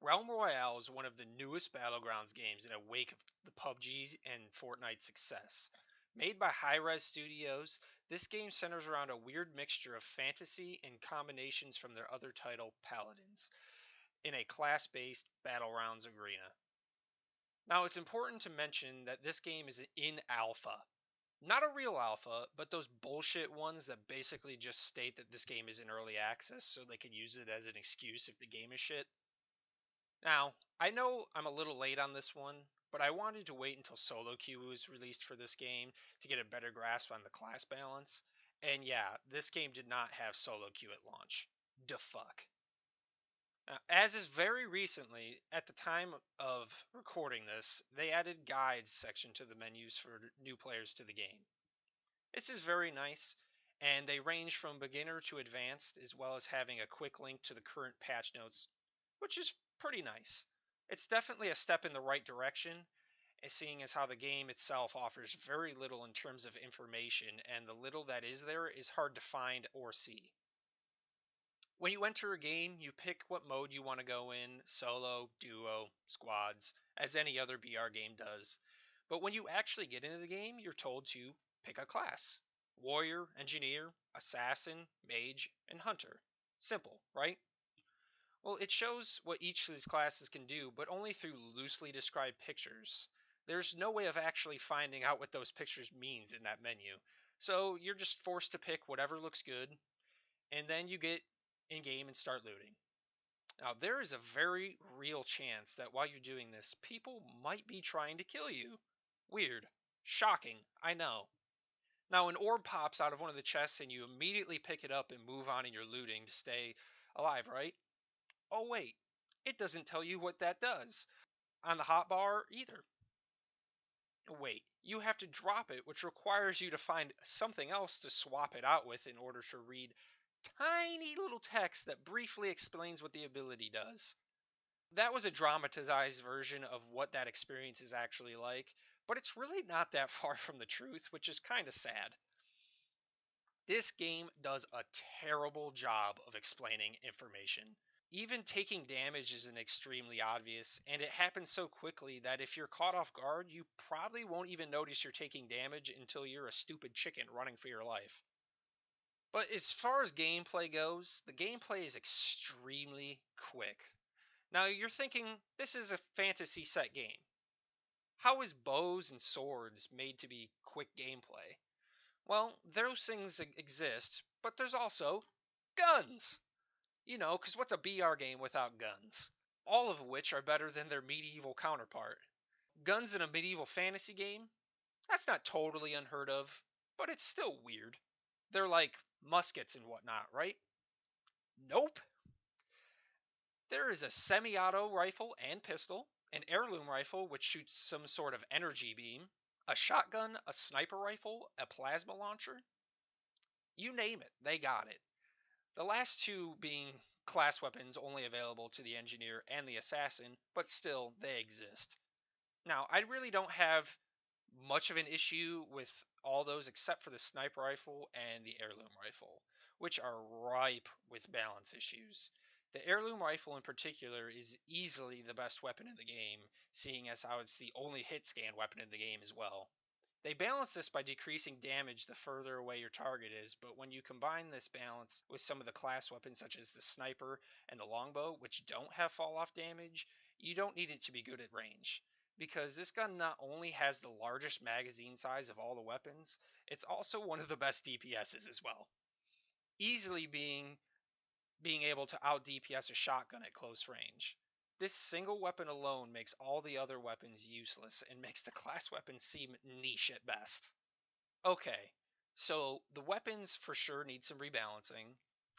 Realm Royale is one of the newest Battlegrounds games in a wake of the PUBG and Fortnite success. Made by Hi-Rez Studios, this game centers around a weird mixture of fantasy and combinations from their other title, Paladins, in a class-based Battlegrounds arena. Now, it's important to mention that this game is in alpha. Not a real alpha, but those bullshit ones that basically just state that this game is in early access so they can use it as an excuse if the game is shit. Now, I know I'm a little late on this one, but I wanted to wait until solo queue was released for this game to get a better grasp on the class balance. And yeah, this game did not have solo queue at launch. Da fuck. Now, as is very recently, at the time of recording this, they added guides section to the menus for new players to the game. This is very nice, and they range from beginner to advanced, as well as having a quick link to the current patch notes, which is pretty nice. It's definitely a step in the right direction, seeing as how the game itself offers very little in terms of information, and the little that is there is hard to find or see. When you enter a game, you pick what mode you want to go in, solo, duo, squads, as any other BR game does. But when you actually get into the game, you're told to pick a class: warrior, engineer, assassin, mage, and hunter. Simple, right? Well, it shows what each of these classes can do, but only through loosely described pictures. There's no way of actually finding out what those pictures means in that menu. So you're just forced to pick whatever looks good, and then you get in game and start looting. Now, there is a very real chance that while you're doing this, people might be trying to kill you. Weird. Shocking, I know. Now, an orb pops out of one of the chests and you immediately pick it up and move on in your looting to stay alive, right? Oh, wait. It doesn't tell you what that does on the hotbar either. Wait, you have to drop it, which requires you to find something else to swap it out with in order to read tiny little text that briefly explains what the ability does. That was a dramatized version of what that experience is actually like, but it's really not that far from the truth, which is kind of sad. This game does a terrible job of explaining information. Even taking damage isn't extremely obvious, and it happens so quickly that if you're caught off guard, you probably won't even notice you're taking damage until you're a stupid chicken running for your life. But as far as gameplay goes, the gameplay is extremely quick. Now you're thinking, this is a fantasy set game. How is bows and swords made to be quick gameplay? Well, those things exist, but there's also guns! You know, because what's a BR game without guns? All of which are better than their medieval counterpart. Guns in a medieval fantasy game? That's not totally unheard of, but it's still weird. They're like muskets and whatnot, right? Nope. There is a semi-auto rifle and pistol, an heirloom rifle which shoots some sort of energy beam, a shotgun, a sniper rifle, a plasma launcher. You name it, they got it. The last two being class weapons only available to the engineer and the assassin, but still, they exist. Now, I really don't have much of an issue with all those except for the sniper rifle and the heirloom rifle, which are ripe with balance issues. The heirloom rifle in particular is easily the best weapon in the game, seeing as how it's the only hit scan weapon in the game as well. They balance this by decreasing damage the further away your target is, but when you combine this balance with some of the class weapons such as the sniper and the longbow, which don't have fall off damage, you don't need it to be good at range. Because this gun not only has the largest magazine size of all the weapons, it's also one of the best DPSs as well. Easily being able to out DPS a shotgun at close range. This single weapon alone makes all the other weapons useless and makes the class weapons seem niche at best. Okay, so the weapons for sure need some rebalancing,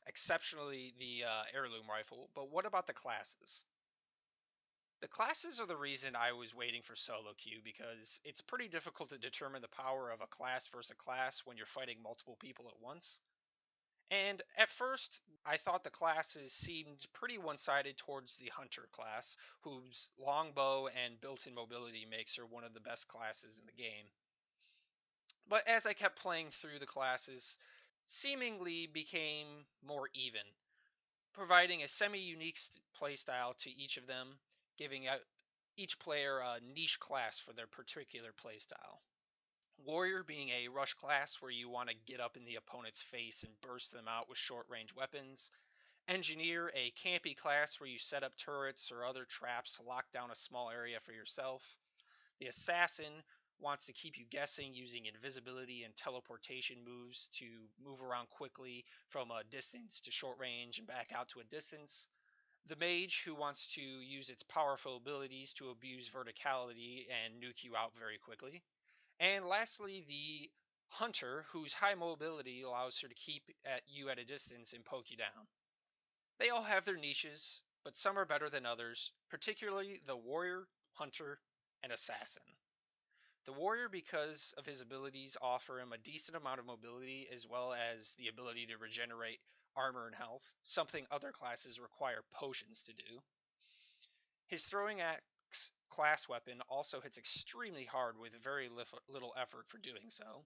exceptionally the heirloom rifle, but what about the classes? The classes are the reason I was waiting for solo queue because it's pretty difficult to determine the power of a class versus a class when you're fighting multiple people at once. And at first, I thought the classes seemed pretty one-sided towards the hunter class, whose longbow and built-in mobility makes her one of the best classes in the game. But as I kept playing through the classes, seemingly became more even. providing a semi-unique playstyle to each of them, giving out each player a niche class for their particular playstyle. Warrior being a rush class where you want to get up in the opponent's face and burst them out with short range weapons. Engineer, a campy class where you set up turrets or other traps to lock down a small area for yourself. The Assassin wants to keep you guessing using invisibility and teleportation moves to move around quickly from a distance to short range and back out to a distance. The Mage, who wants to use its powerful abilities to abuse verticality and nuke you out very quickly. And lastly, the Hunter, whose high mobility allows her to keep you at a distance and poke you down. They all have their niches, but some are better than others, particularly the Warrior, Hunter, and Assassin. The Warrior, because of his abilities, offer him a decent amount of mobility as well as the ability to regenerate armor and health, something other classes require potions to do. His throwing axe class weapon also hits extremely hard with very little effort for doing so.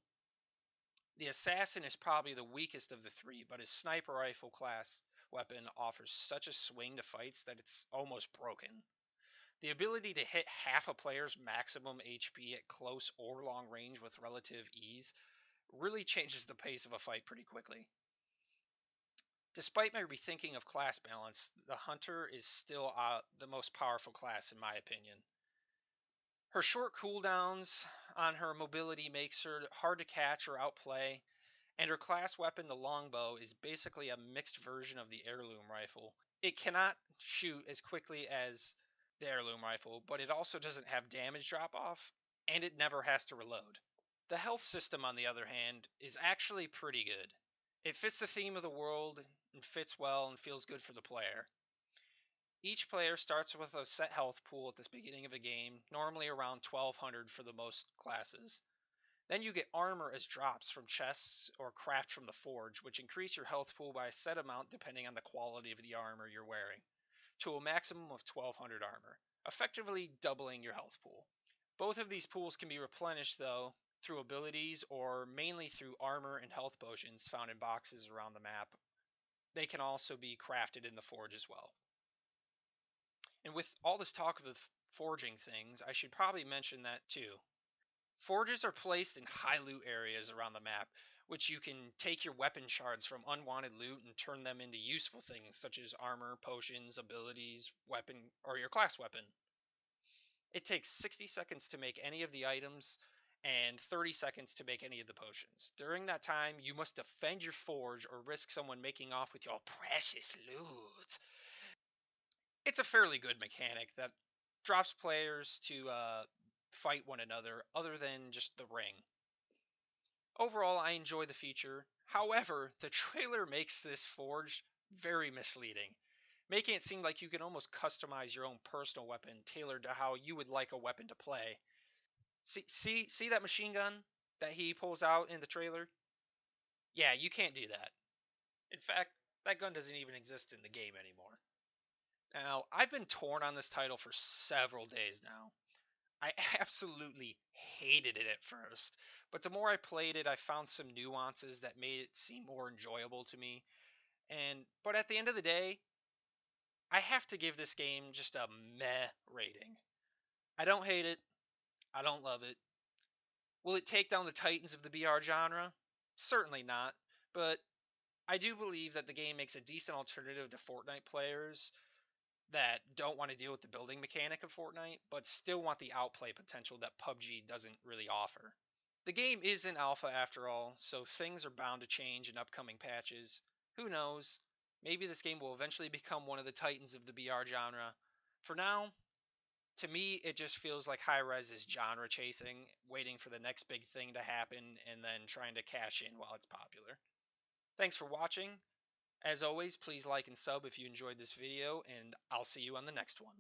The Assassin is probably the weakest of the three, but his sniper rifle class weapon offers such a swing to fights that it's almost broken. The ability to hit half a player's maximum HP at close or long range with relative ease really changes the pace of a fight pretty quickly. Despite my rethinking of class balance, the Hunter is still the most powerful class in my opinion. Her short cooldowns on her mobility makes her hard to catch or outplay, and her class weapon, the longbow, is basically a mixed version of the heirloom rifle. It cannot shoot as quickly as the heirloom rifle, but it also doesn't have damage drop off, and it never has to reload. The health system, on the other hand, is actually pretty good. It fits the theme of the world and fits well and feels good for the player. Each player starts with a set health pool at the beginning of a game, normally around 1200 for the most classes. Then you get armor as drops from chests or craft from the forge, which increase your health pool by a set amount depending on the quality of the armor you're wearing, to a maximum of 1200 armor, effectively doubling your health pool. Both of these pools can be replenished, though, through abilities or mainly through armor and health potions found in boxes around the map. They can also be crafted in the forge as well. And with all this talk of the forging things, I should probably mention that too. Forges are placed in high loot areas around the map, which you can take your weapon shards from unwanted loot and turn them into useful things such as armor, potions, abilities, weapon, or your class weapon. It takes 60 seconds to make any of the items and 30 seconds to make any of the potions. During that time, you must defend your forge or risk someone making off with your precious loot. It's a fairly good mechanic that drops players to fight one another other than just the ring. Overall, I enjoy the feature. However, the trailer makes this forge very misleading, making it seem like you can almost customize your own personal weapon tailored to how you would like a weapon to play. See that machine gun that he pulls out in the trailer? Yeah, you can't do that. In fact, that gun doesn't even exist in the game anymore. Now, I've been torn on this title for several days now. I absolutely hated it at first, but the more I played it, I found some nuances that made it seem more enjoyable to me. But at the end of the day, I have to give this game just a meh rating. I don't hate it. I don't love it. Will it take down the titans of the BR genre? Certainly not, but I do believe that the game makes a decent alternative to Fortnite players that don't want to deal with the building mechanic of Fortnite, but still want the outplay potential that PUBG doesn't really offer. The game is in alpha after all, so things are bound to change in upcoming patches. Who knows? Maybe this game will eventually become one of the titans of the BR genre. For now, to me, it just feels like Hi-Rez is genre chasing, waiting for the next big thing to happen, and then trying to cash in while it's popular. Thanks for watching. As always, please like and sub if you enjoyed this video, and I'll see you on the next one.